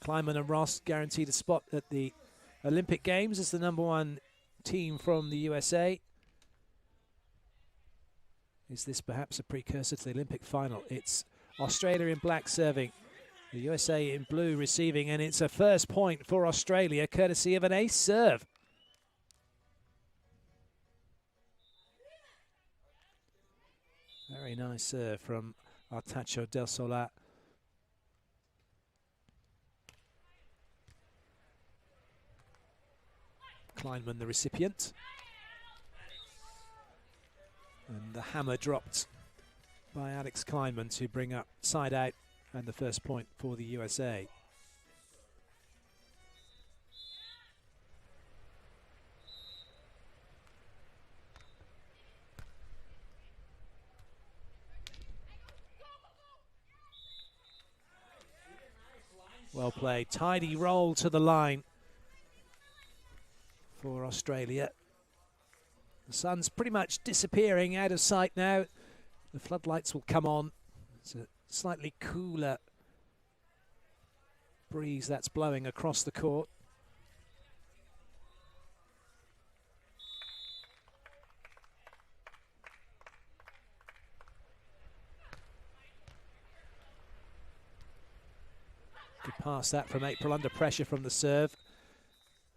Kleiman and Ross guaranteed a spot at the Olympic Games as the #1 team from the USA. Is this perhaps a precursor to the Olympic final? It's Australia in black serving, the USA in blue receiving, and it's a first point for Australia, courtesy of an ace serve. Very nice serve from Artacho del Solar. Kleinman, the recipient. And the hammer dropped by Alix Kleinman to bring up side out and the first point for the USA. Well played. Tidy roll to the line for Australia. The sun's pretty much disappearing out of sight now. The floodlights will come on. It's a slightly cooler breeze that's blowing across the court. Good pass that from April, under pressure from the serve.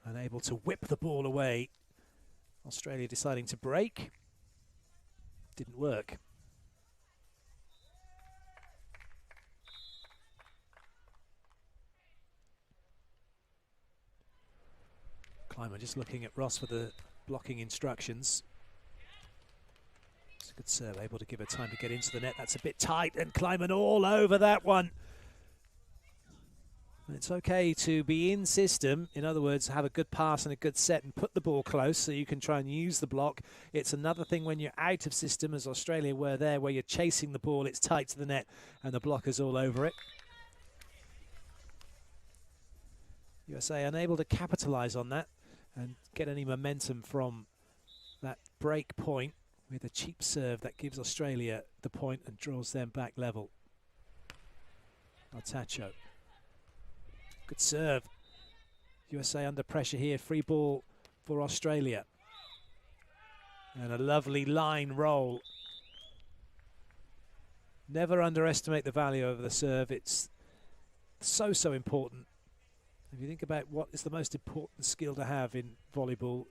Unable to whip the ball away. Australia deciding to break. Didn't work. Kleiman just looking at Ross for the blocking instructions. It's a good serve, able to give her time to get into the net. That's a bit tight, and Kleiman all over that one. It's okay to be in system, in other words, have a good pass and a good set and put the ball close so you can try and use the block. It's another thing when you're out of system, as Australia were there, where you're chasing the ball, it's tight to the net and the blocker's all over it. USA unable to capitalise on that and get any momentum from that break point with a cheap serve that gives Australia the point and draws them back level. Artacho. Good serve. USA under pressure here. Free ball for Australia. And a lovely line roll. Never underestimate the value of the serve. It's so important. If you think about what is the most important skill to have in volleyball,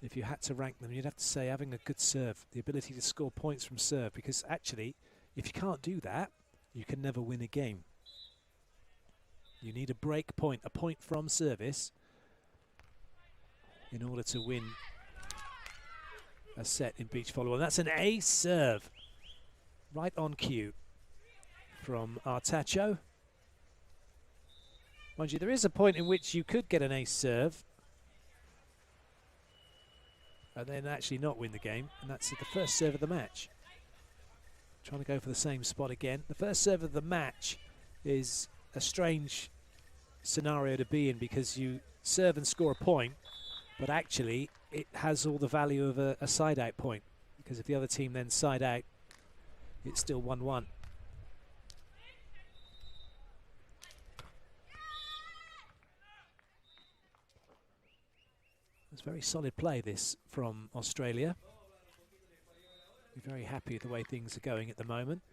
if you had to rank them, you'd have to say having a good serve, the ability to score points from serve, because actually, if you can't do that, you can never win a game. You need a break point, a point from service, in order to win a set in beach volleyball. And that's an ace serve, right on cue from Artacho. Mind you, there is a point in which you could get an ace serve and then actually not win the game, and that's at the first serve of the match. Trying to go for the same spot again. The first serve of the match is a strange scenario to be in, because you serve and score a point, but actually it has all the value of a side out point, because if the other team then side out, it's still 1-1. It's very solid play, this, from Australia. We're very happy with the way things are going at the moment.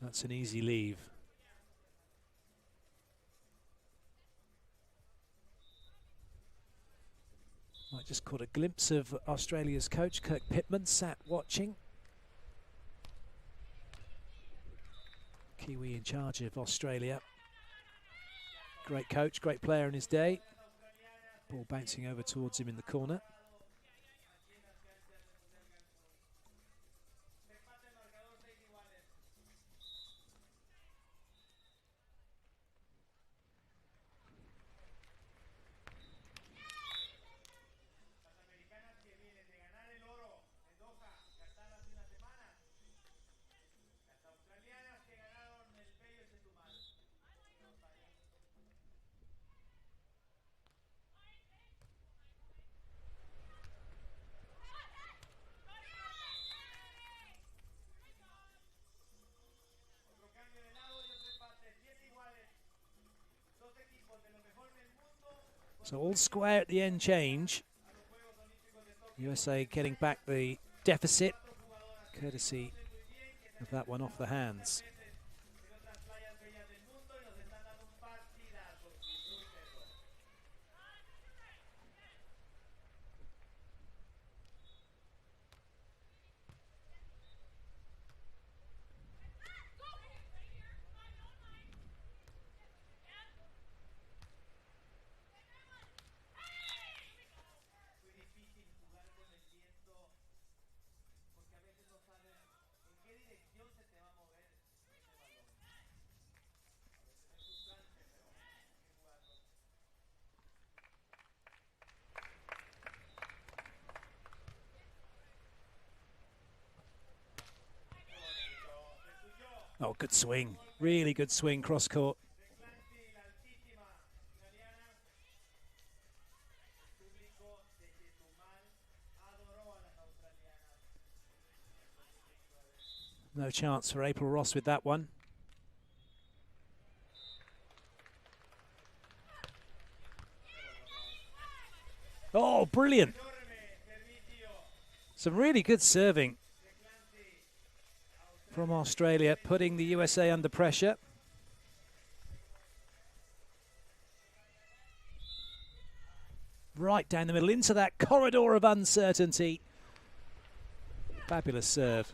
That's an easy leave. I just caught a glimpse of Australia's coach, Kirk Pittman, sat watching. Kiwi in charge of Australia. Great coach, great player in his day. Ball bouncing over towards him in the corner. So all square at the end change. USA getting back the deficit, courtesy of that one off the hands. Oh, good swing. Really good swing cross court. No chance for April Ross with that one. Oh, brilliant. Some really good serving from Australia, putting the USA under pressure. Right down the middle, into that corridor of uncertainty. Fabulous serve.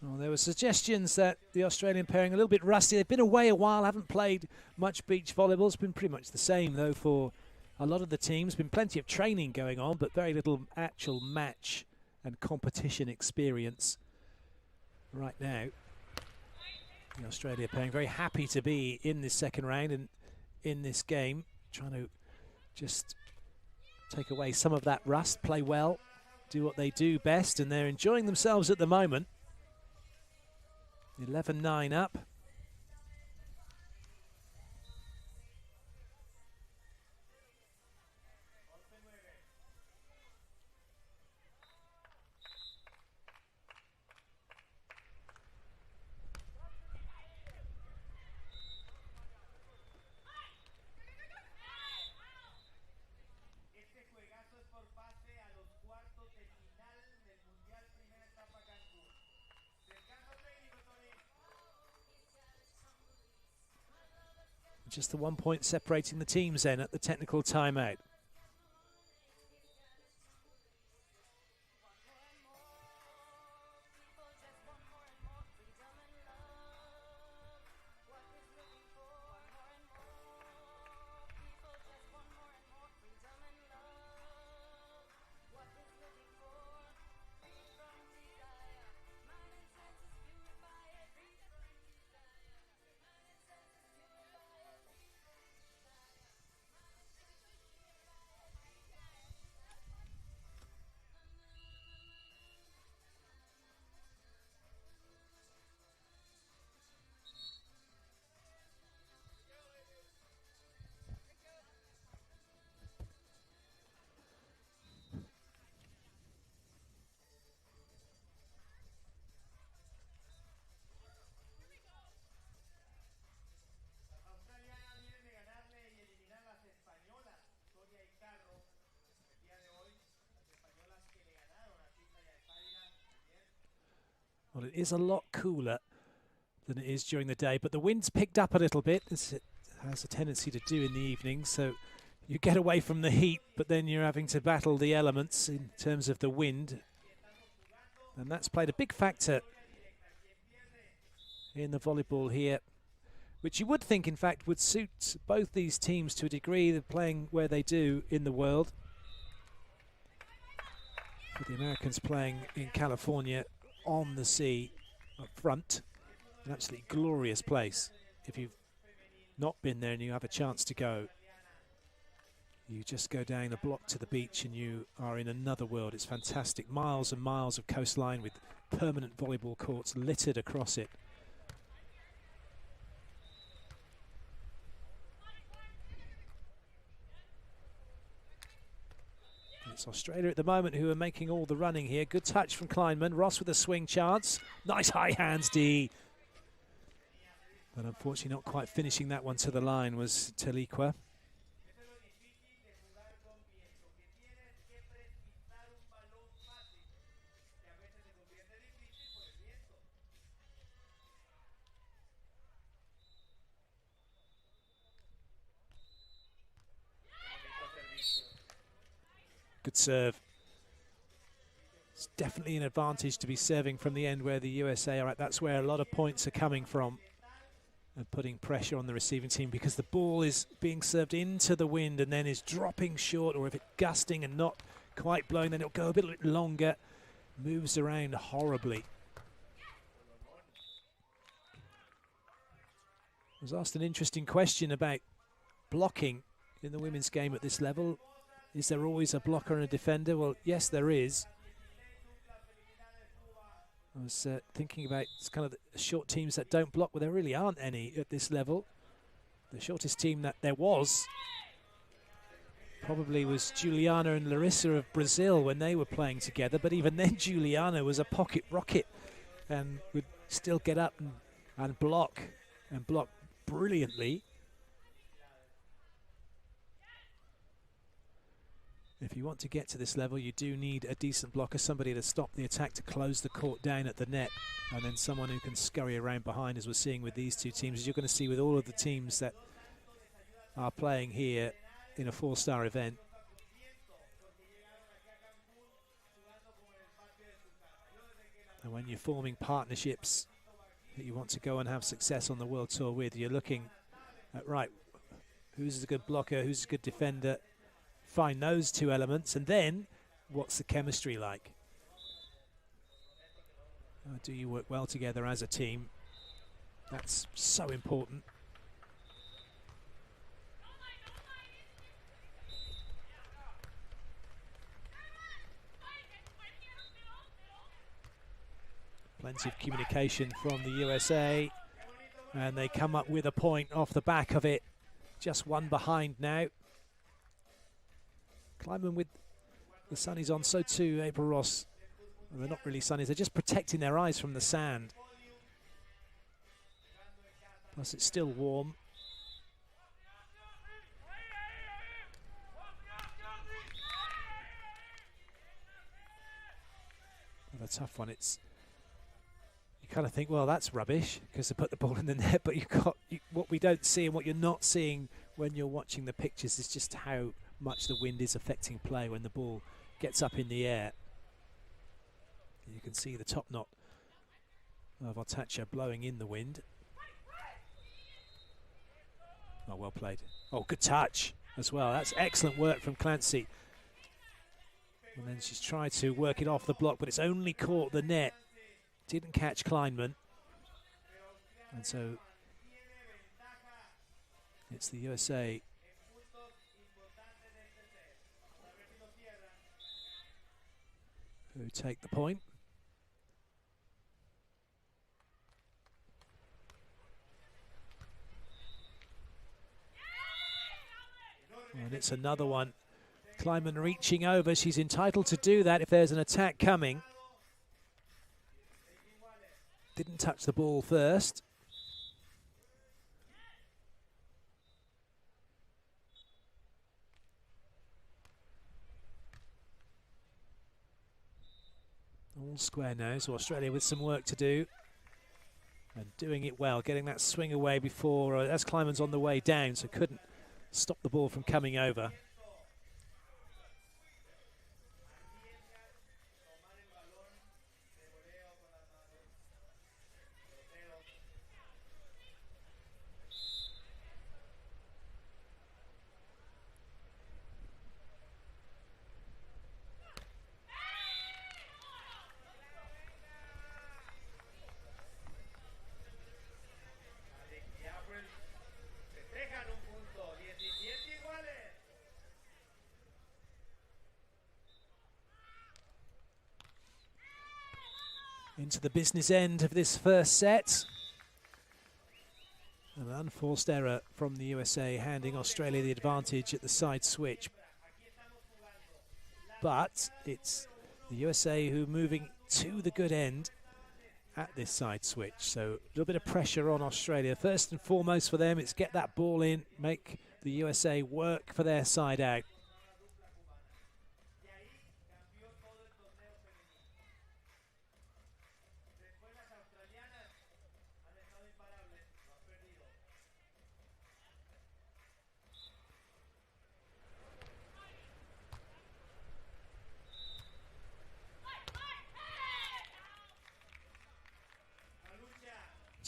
Well, there were suggestions that the Australian pairing a little bit rusty. They've been away a while, haven't played much beach volleyball. It's been pretty much the same, though, for a lot of the teams. Been plenty of training going on, but very little actual match and competition experience right now. The Australia pairing very happy to be in this second round and in this game, trying to just take away some of that rust, play well, do what they do best, and they're enjoying themselves at the moment. 11-9 up. Just the 1 point separating the teams then at the technical timeout. Well, it is a lot cooler than it is during the day, but the wind's picked up a little bit, as it has a tendency to do in the evening, so you get away from the heat, but then you're having to battle the elements in terms of the wind, and that's played a big factor in the volleyball here, which you would think, in fact, would suit both these teams to a degree. They're playing where they do in the world. With the Americans playing in California on the sea up front, an absolutely glorious place. If you've not been there and you have a chance to go, you just go down the block to the beach and you are in another world. It's fantastic. Miles and miles of coastline with permanent volleyball courts littered across it. It's Australia at the moment who are making all the running here. Good touch from Kleinman. Ross with a swing chance. Nice high hands, D. But unfortunately not quite finishing that one to the line was Teliqua. Good serve. It's definitely an advantage to be serving from the end where the USA are at. That's where a lot of points are coming from, and putting pressure on the receiving team, because the ball is being served into the wind and then is dropping short, or if it's gusting and not quite blowing, then it'll go a bit longer. Moves around horribly. I was asked an interesting question about blocking in the women's game at this level. Is there always a blocker and a defender? Well, yes, there is. I was thinking about it's kind of the short teams that don't block. Well, there really aren't any at this level. The shortest team that there was probably was Juliana and Larissa of Brazil when they were playing together. But even then, Juliana was a pocket rocket and would still get up and block brilliantly. If you want to get to this level, you do need a decent blocker, somebody to stop the attack, to close the court down at the net, and then someone who can scurry around behind, as we're seeing with these two teams, as you're going to see with all of the teams that are playing here in a four-star event. And when you're forming partnerships that you want to go and have success on the World Tour with, you're looking at, right, who's a good blocker, who's a good defender. Find those two elements, and then what's the chemistry like? Do you work well together as a team? That's so important. Plenty of communication from the USA, and they come up with a point off the back of it. Just one behind now. Kleinman with the sunnies on, so too April Ross. Well, they're not really sunnies, they're just protecting their eyes from the sand. Plus it's still warm. Well, a tough one. It's, you kind of think, well, that's rubbish because they put the ball in the net, but what we don't see and what you're not seeing when you're watching the pictures is just how much the wind is affecting play when the ball gets up in the air. You can see the top knot of Artacho blowing in the wind. Oh, well played. Oh, good touch as well. That's excellent work from Clancy. And then she's tried to work it off the block, but it's only caught the net. Didn't catch Kleinman. And so it's the USA who take the point. And it's another one. Kleinman reaching over. She's entitled to do that if there's an attack coming. Didn't touch the ball first. All square now, so Australia with some work to do. And doing it well, getting that swing away before, as Kleinman's on the way down, so couldn't stop the ball from coming over. into the business end of this first set. An unforced error from the USA, handing Australia the advantage at the side switch. But it's the USA who are moving to the good end at this side switch. So a little bit of pressure on Australia. First and foremost for them, it's get that ball in, make the USA work for their side out.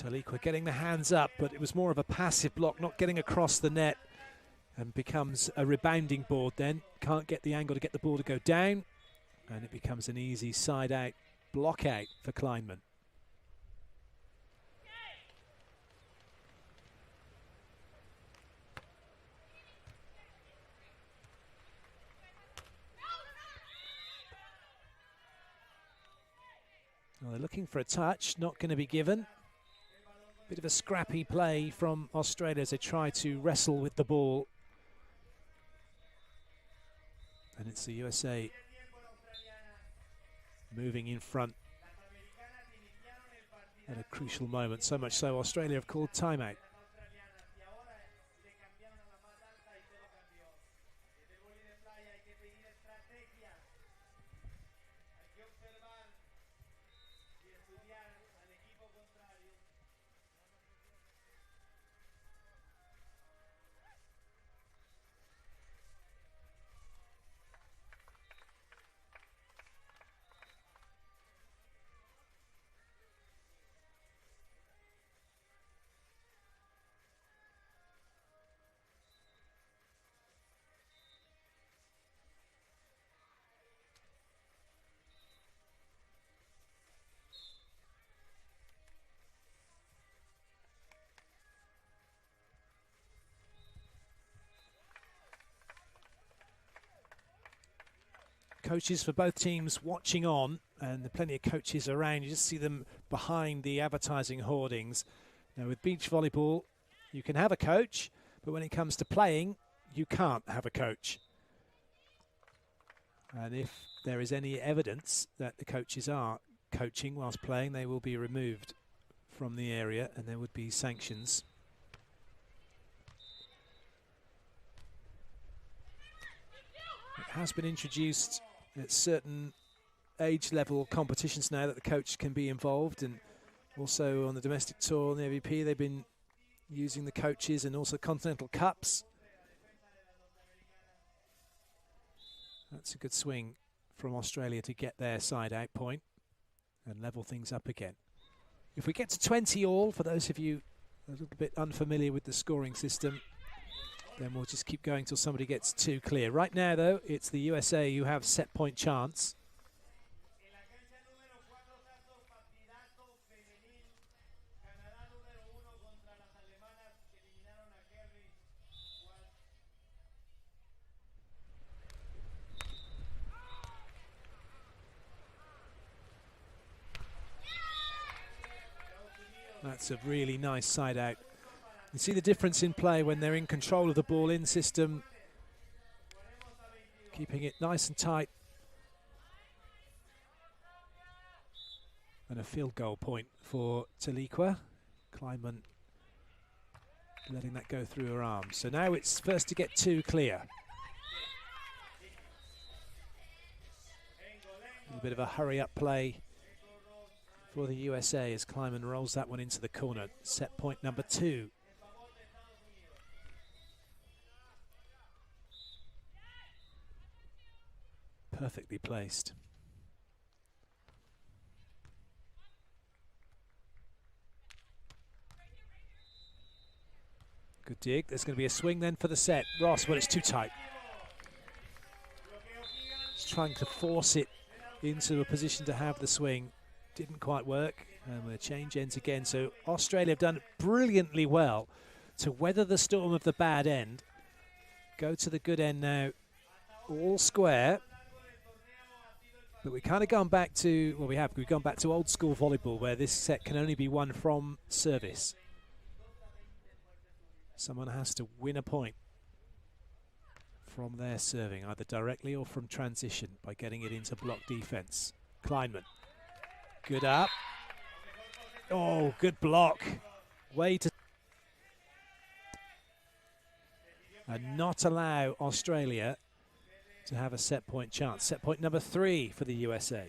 Taliqua getting the hands up, but it was more of a passive block, not getting across the net, and becomes a rebounding board then. Can't get the angle to get the ball to go down, and it becomes an easy side out block out for Kleinman. Well, they're looking for a touch, not going to be given. Bit of a scrappy play from Australia as they try to wrestle with the ball. And it's the USA moving in front at a crucial moment. So much so, Australia have called timeout. Coaches for both teams watching on, and there are plenty of coaches around. You just see them behind the advertising hoardings. Now with beach volleyball, you can have a coach, but when it comes to playing, you can't have a coach. And if there is any evidence that the coaches are coaching whilst playing, they will be removed from the area and there would be sanctions. It has been introduced at certain age level competitions now that the coach can be involved, and also on the domestic tour and the FIVB they've been using the coaches, and also Continental Cups. That's a good swing from Australia to get their side out point and level things up again. If we get to 20 all, for those of you a little bit unfamiliar with the scoring system, then we'll just keep going till somebody gets too clear. Right now, though, it's the USA who have set point chance. That's a really nice side out. You see the difference in play when they're in control of the ball-in system, keeping it nice and tight. And a field goal point for Taliqua. Kleinman letting that go through her arms. So now it's first to get two clear. A little bit of a hurry-up play for the USA as Kleinman rolls that one into the corner. Set point number 2. Perfectly placed. Good dig. There's going to be a swing then for the set. Ross, well, it's too tight. Just trying to force it into a position to have the swing. Didn't quite work. And we'll change ends again. So Australia have done brilliantly well to weather the storm of the bad end. Go to the good end now. All square. But we've kind of gone back to, well, we've gone back to old school volleyball where this set can only be won from service. Someone has to win a point from their serving, either directly or from transition by getting it into block defense. Kleinman, good up. Oh, good block. Way to... And not allow Australia to have a set point chance. Set point number 3 for the USA.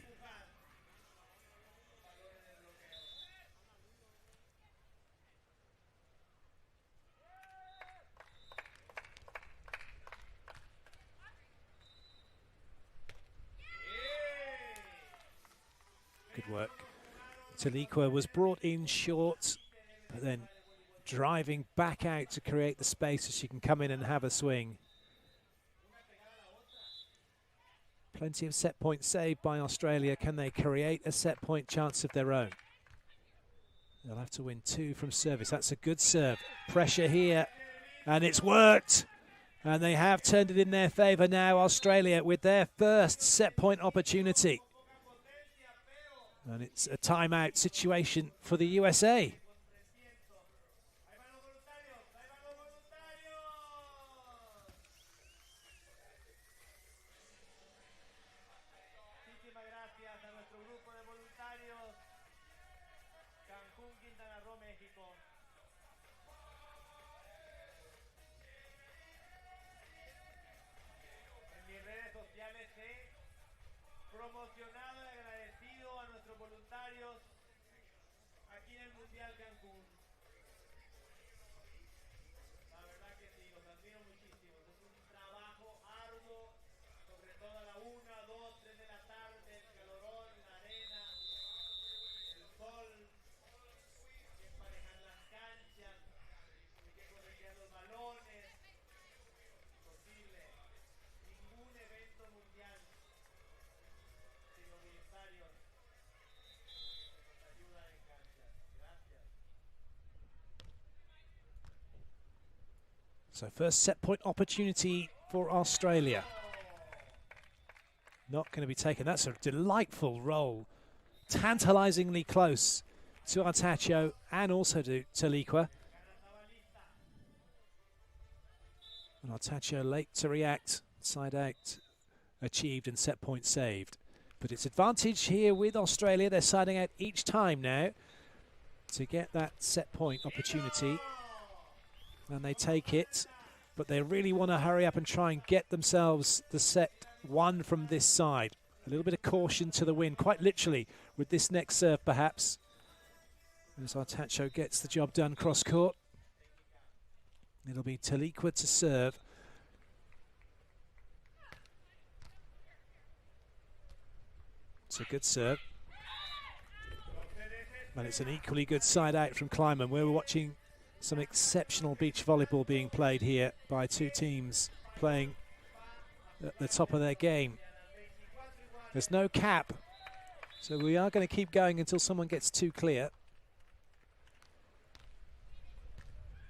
Good work. Taliqua was brought in short, but then driving back out to create the space so she can come in and have a swing. Plenty of set points saved by Australia. Can they create a set point chance of their own? They'll have to win 2 from service. That's a good serve. Pressure here, and it's worked. And they have turned it in their favour now, Australia, with their first set point opportunity. And it's a timeout situation for the USA. Promocionado y agradecido a nuestros voluntarios aquí en el Mundial Cancún. La verdad que sí, los admiro muchísimo. Es un trabajo arduo, sobre todo a la 1, 2, 3 de la tarde, el calorón, la arena, el sol, hay que emparejar las canchas, hay que corregir los balones. Imposible. Ningún evento mundial. So first set point opportunity for Australia. Not going to be taken. That's a delightful roll. Tantalizingly close to Artacho and also to Taliqua. And Artacho late to react. Side out achieved and set point saved. But it's advantage here with Australia. They're siding out each time now to get that set point opportunity. And they take it, but they really want to hurry up and try and get themselves the set one from this side. A little bit of caution to the wind, quite literally, with this next serve perhaps. As Artacho gets the job done cross court. It'll be Taliqua to serve. It's a good serve. And it's an equally good side out from Kleinman. We're watching some exceptional beach volleyball being played here by 2 teams playing at the top of their game. There's no cap, so we are going to keep going until someone gets too clear.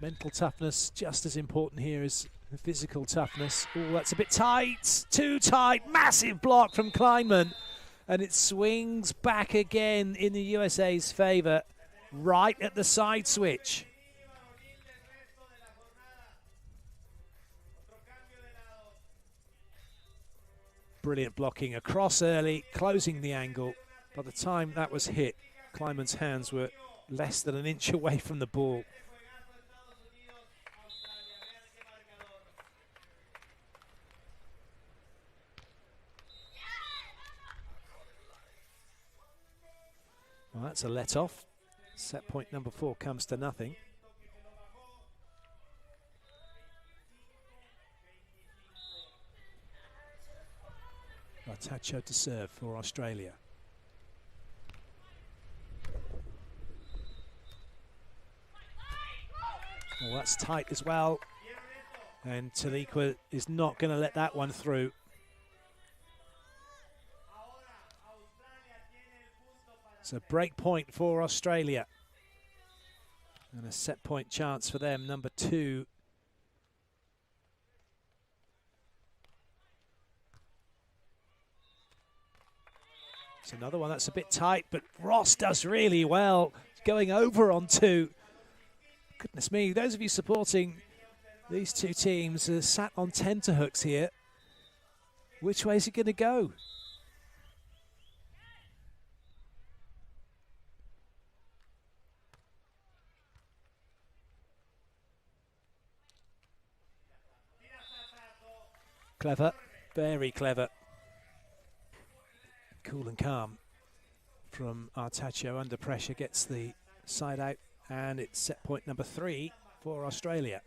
Mental toughness just as important here as physical toughness. Oh, that's a bit tight, too tight. Massive block from Kleinman, and it swings back again in the USA's favour right at the side switch. Brilliant blocking across early, closing the angle. By the time that was hit, Kleinman's hands were less than an inch away from the ball. Well, that's a let off. Set point number 4 comes to nothing. Artacho to serve for Australia. Well, that's tight as well. And Taliqua is not going to let that one through. So break point for Australia. And a set point chance for them, number 2. It's another one that's a bit tight, but Ross does really well, going over on two. Goodness me, those of you supporting these two teams are sat on tenterhooks here. Which way is it going to go? Clever, very clever. Cool and calm from Artacho, under pressure, gets the side out, and it's set point number 3 for Australia.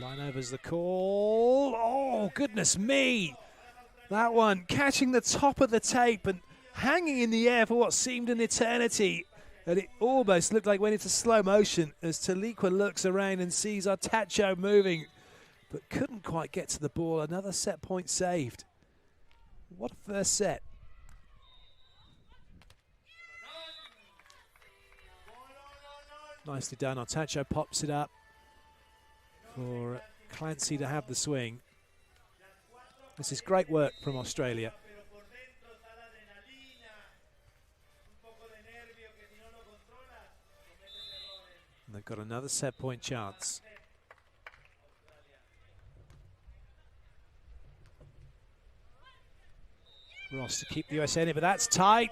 Line over's the call. Oh, goodness me. That one catching the top of the tape and hanging in the air for what seemed an eternity. And it almost looked like went into slow motion as Taliqua looks around and sees Artacho moving, but couldn't quite get to the ball. Another set point saved. What a first set. Nicely done. Artacho pops it up for Clancy to have the swing. This is great work from Australia. And they've got another set point chance. Ross to keep the USA in it, but that's tight.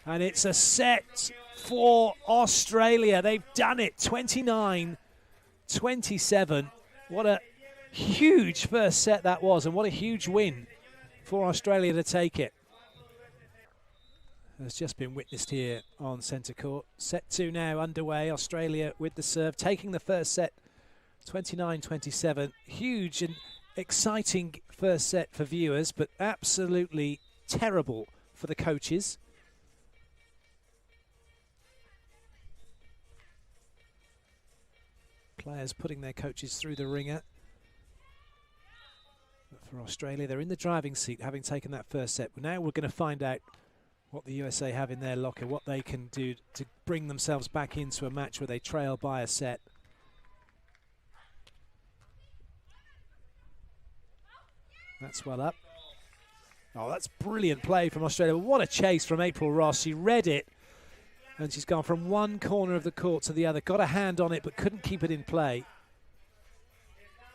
And it's a set for Australia. They've done it, 29-27. What a huge first set that was, and what a huge win for Australia to take it. Has just been witnessed here on centre court. Set 2 now underway. Australia with the serve, taking the first set, 29-27. Huge and exciting first set for viewers, but absolutely terrible for the coaches. Players putting their coaches through the ringer. But for Australia, they're in the driving seat, having taken that first set. But now we're going to find out what the USA have in their locker, what they can do to bring themselves back into a match where they trail by a set. That's well up. Oh, that's brilliant play from Australia. What a chase from April Ross. She read it, and she's gone from one corner of the court to the other. Got a hand on it, but couldn't keep it in play.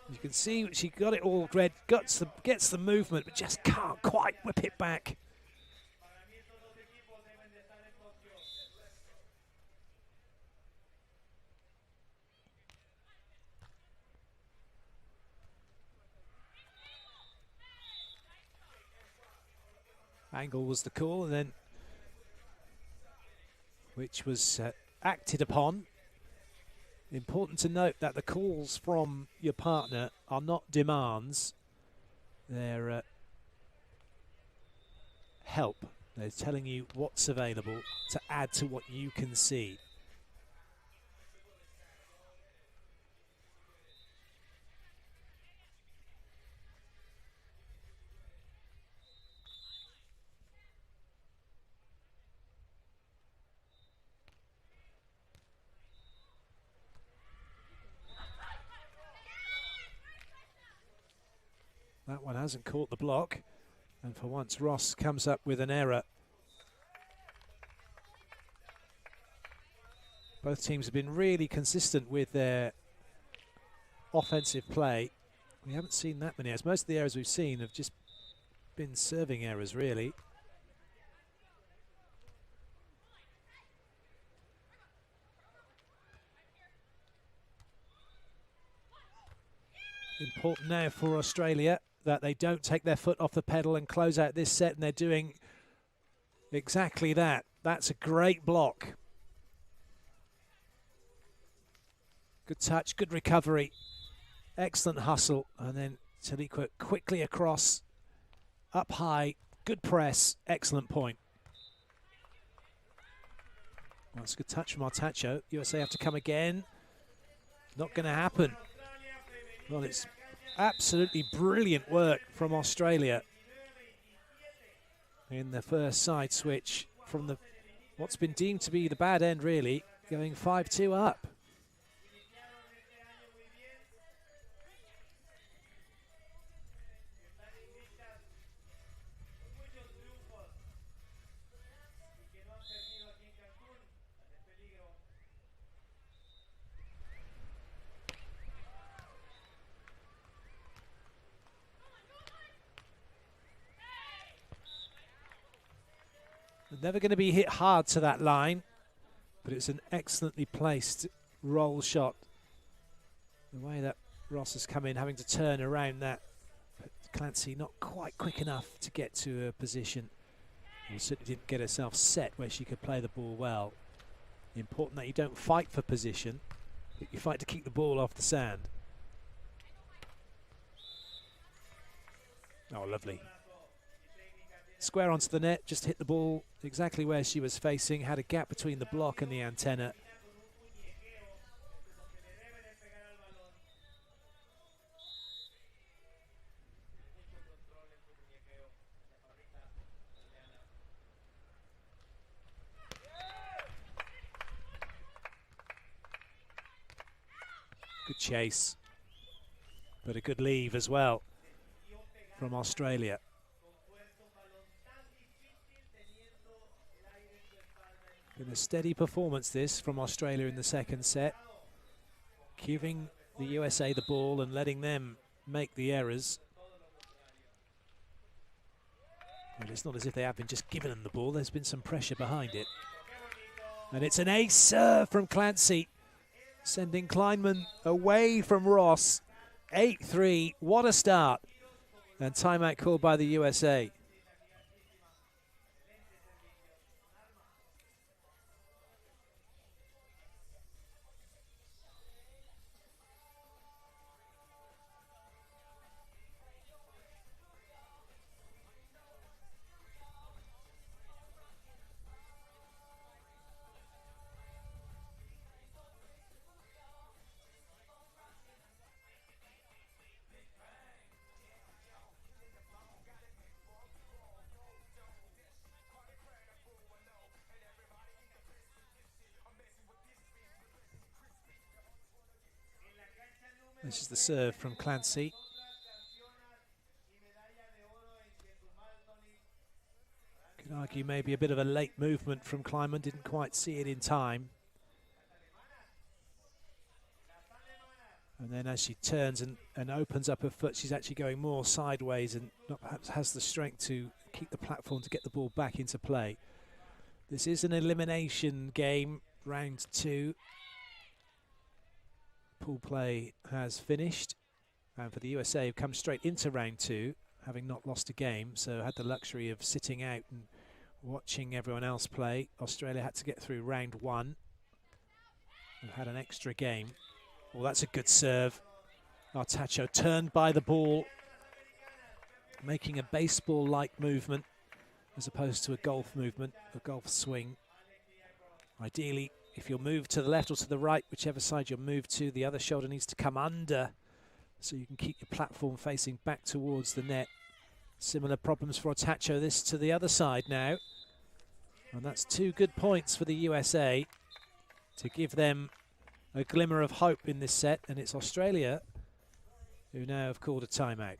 You can see she got it all read, gets the movement, but just can't quite whip it back. Angle was the call, and then which was acted upon. Important to note that the calls from your partner are not demands. They're help. They're telling you what's available to add to what you can see. That one hasn't caught the block, and for once Ross comes up with an error. Both teams have been really consistent with their offensive play. We haven't seen that many errors. Most of the errors we've seen have just been serving errors, really. Important now for Australia that they don't take their foot off the pedal and close out this set, and they're doing exactly that. That's a great block. Good touch, good recovery, excellent hustle, and then Taliqua quickly across, up high, good press, excellent point. Well, that's a good touch from Artacho. USA have to come again. Not going to happen. Well, it's absolutely brilliant work from Australia in the first side switch from what's been deemed to be the bad end, really, going 5-2 up. Never going to be hit hard to that line, but it's an excellently placed roll shot. The way that Ross has come in, having to turn around that, but Clancy not quite quick enough to get to her position. And certainly didn't get herself set where she could play the ball well. Important that you don't fight for position, but you fight to keep the ball off the sand. Oh, lovely. Square onto the net, just hit the ball exactly where she was facing, had a gap between the block and the antenna. Good chase, but a good leave as well from Australia. Been a steady performance this from Australia in the second set, giving the USA the ball and letting them make the errors. But it's not as if they have been just giving them the ball, there's been some pressure behind it. And it's an ace serve from Clancy, sending Kleinman away from Ross. 8-3, what a start. And timeout called by the USA. This is the serve from Clancy. Could argue maybe a bit of a late movement from Kleinman, didn't quite see it in time. And then as she turns and opens up her foot, she's actually going more sideways and not perhaps has the strength to keep the platform to get the ball back into play. This is an elimination game, round 2. Pool play has finished, and for the USA who've come straight into round 2, having not lost a game, so had the luxury of sitting out and watching everyone else play. Australia had to get through round 1 and had an extra game. Well, that's a good serve. Artacho turned by the ball, making a baseball-like movement as opposed to a golf movement, a golf swing. Ideally, if you'll move to the left or to the right, whichever side you'll move to, the other shoulder needs to come under so you can keep your platform facing back towards the net. Similar problems for Artacho. This to the other side now. And that's 2 good points for the USA to give them a glimmer of hope in this set. And it's Australia who now have called a timeout.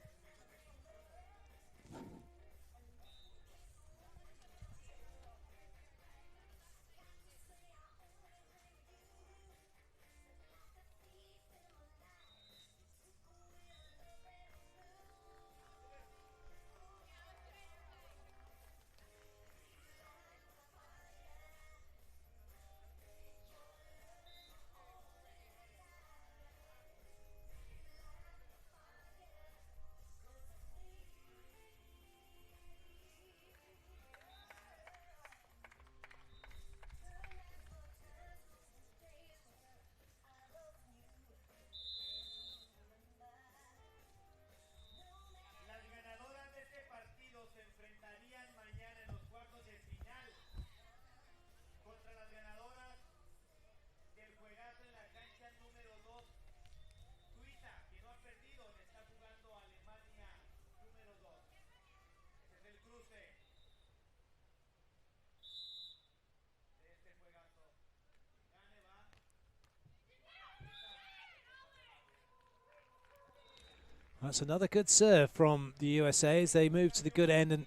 That's another good serve from the USA as they move to the good end and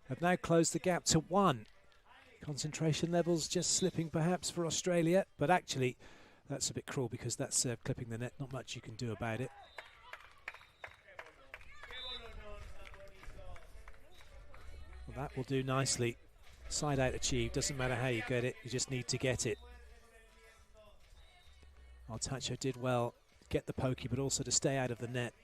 have now closed the gap to 1. Concentration levels just slipping perhaps for Australia, but actually that's a bit cruel because that's clipping the net. Not much you can do about it. Well, that will do nicely. Side out achieved. Doesn't matter how you get it, you just need to get it. Artacho did well, get the pokey, but also to stay out of the net.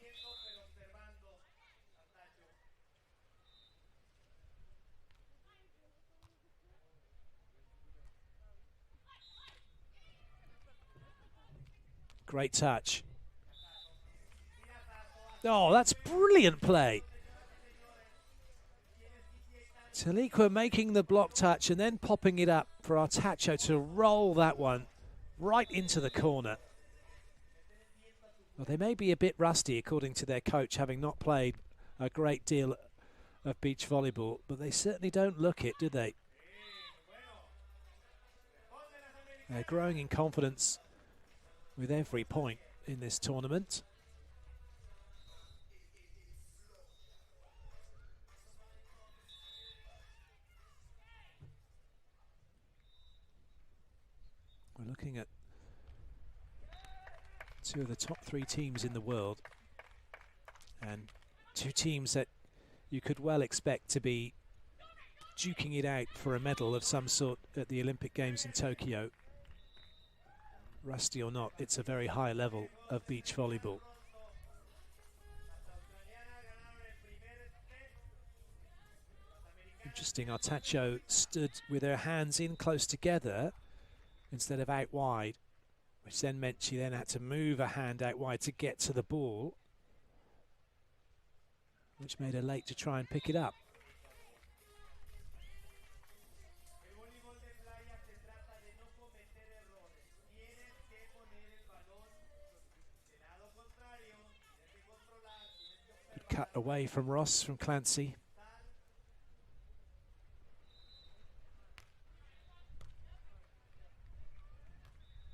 Great touch. Oh, that's brilliant play. Taliqua making the block touch and then popping it up for Artacho to roll that one right into the corner. Well, they may be a bit rusty, according to their coach, having not played a great deal of beach volleyball, but they certainly don't look it, do they? They're growing in confidence with every point in this tournament. We're looking at 2 of the top 3 teams in the world, and 2 teams that you could well expect to be duking it out for a medal of some sort at the Olympic Games in Tokyo. Rusty or not, it's a very high level of beach volleyball. Interesting, Artacho stood with her hands in close together instead of out wide, which then meant she then had to move her hand out wide to get to the ball, which made her late to try and pick it up. Good cut away from Ross, from Clancy.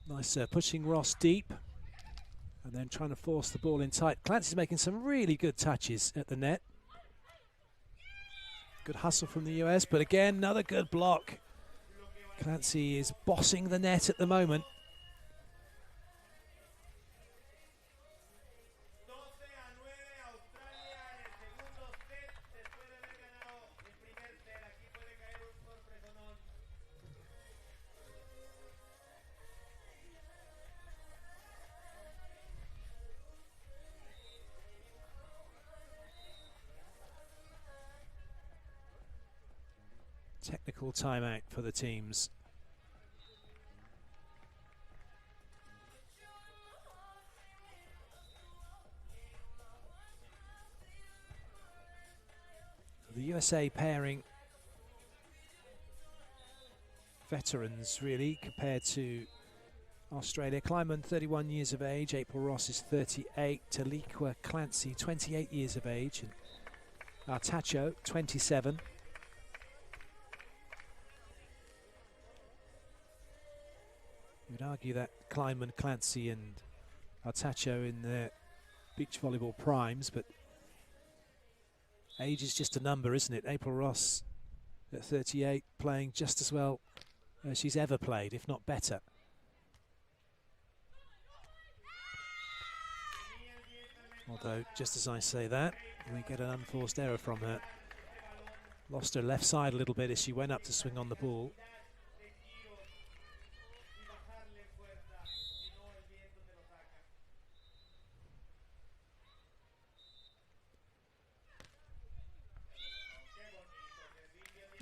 Nice pushing Ross deep and then trying to force the ball in tight. Clancy's making some really good touches at the net. Good hustle from the US, but again, another good block. Clancy is bossing the net at the moment. Technical timeout for the teams. The USA pairing veterans really compared to Australia. Kleinman 31 years of age, April Ross is 38, Taliqua Clancy 28 years of age, and Artacho 27. You'd argue that Kleinman, Clancy and Artacho in their beach volleyball primes, but age is just a number, isn't it? April Ross at 38 playing just as well as she's ever played, if not better. Although, just as I say that, we get an unforced error from her. Lost her left side a little bit as she went up to swing on the ball.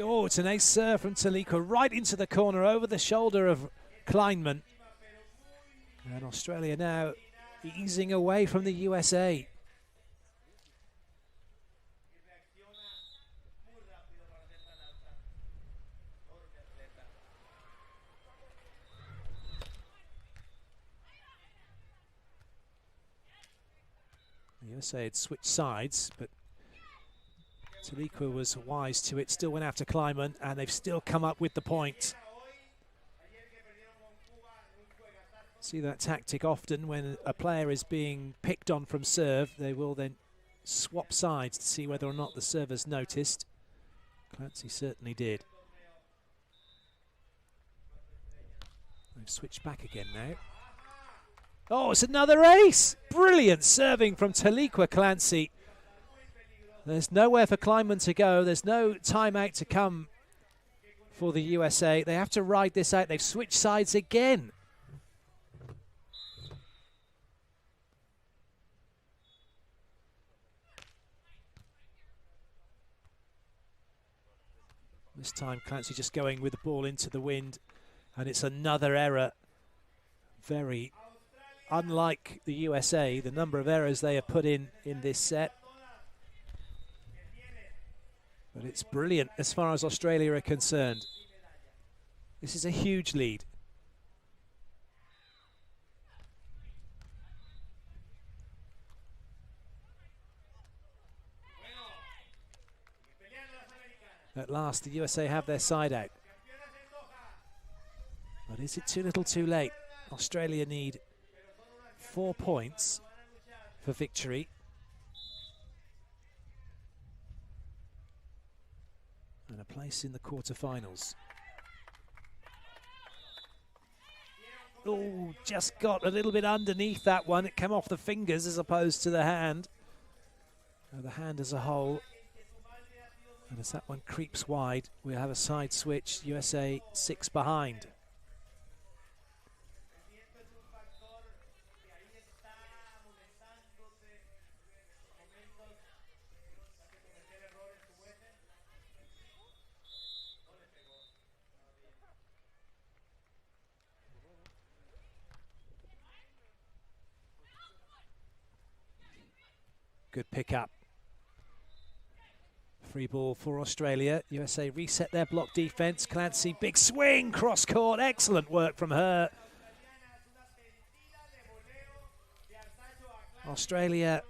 Oh, it's an ace serve from Taliqua right into the corner over the shoulder of Kleinman. And Australia now easing away from the USA. The USA had switched sides, but Taliqua was wise to it, still went after Kleinman, and they've still come up with the point. See that tactic often when a player is being picked on from serve, they will then swap sides to see whether or not the servers noticed. Clancy certainly did. They've switched back again now. Oh, it's another ace! Brilliant serving from Taliqua Clancy. There's nowhere for Kleinman to go. There's no timeout to come for the USA. They have to ride this out. They've switched sides again. This time Clancy just going with the ball into the wind, and it's another error. Very unlike the USA, the number of errors they have put in this set. But it's brilliant as far as Australia are concerned. This is a huge lead. At last, the USA have their side out. But is it too little too late? Australia need 4 points for victory. And a place in the quarterfinals. Oh, just got a little bit underneath that one. It came off the fingers as opposed to the hand. The hand as a whole. And as that one creeps wide, we'll have a side switch. USA 6 behind. Good pick up. Free ball for Australia. USA reset their block defense. Clancy, big swing, cross court. Excellent work from her. Australia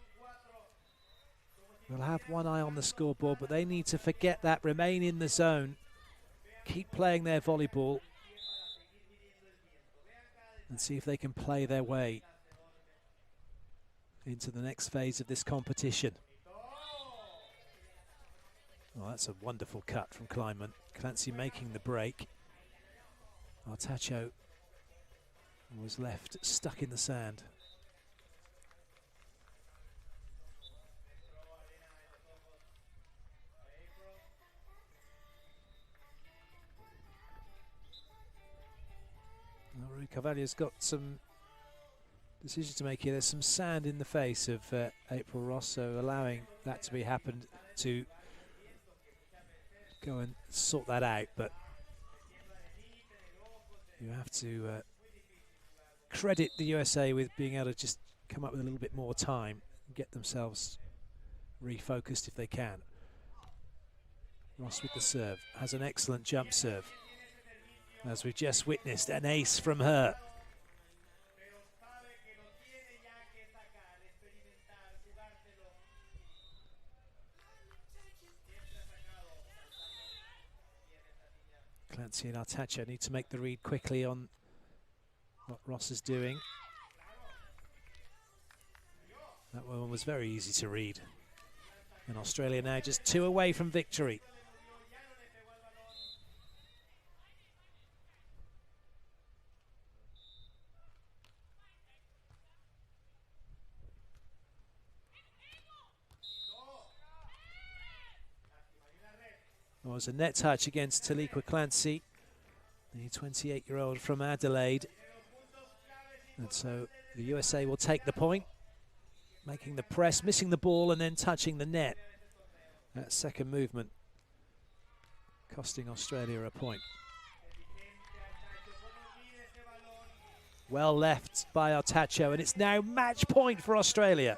will have one eye on the scoreboard, but they need to forget that, remain in the zone, keep playing their volleyball, and see if they can play their way into the next phase of this competition. Oh, that's a wonderful cut from Kleinman. Clancy making the break. Artacho was left stuck in the sand. Rui Carvalho's got some decision to make here. There's some sand in the face of April Ross, so allowing that to be happened to go and sort that out. But you have to credit the USA with being able to just come up with a little bit more time and get themselves refocused if they can. Ross with the serve, has an excellent jump serve. As we've just witnessed, an ace from her. Clancy and Artacho need to make the read quickly on what Ross is doing. That one was very easy to read. And Australia now just 2 away from victory. It was a net touch against Taliqua Clancy, the 28-year-old from Adelaide. And so the USA will take the point, making the press, missing the ball and then touching the net. That second movement costing Australia a point. Well left by Artacho, and it's now match point for Australia.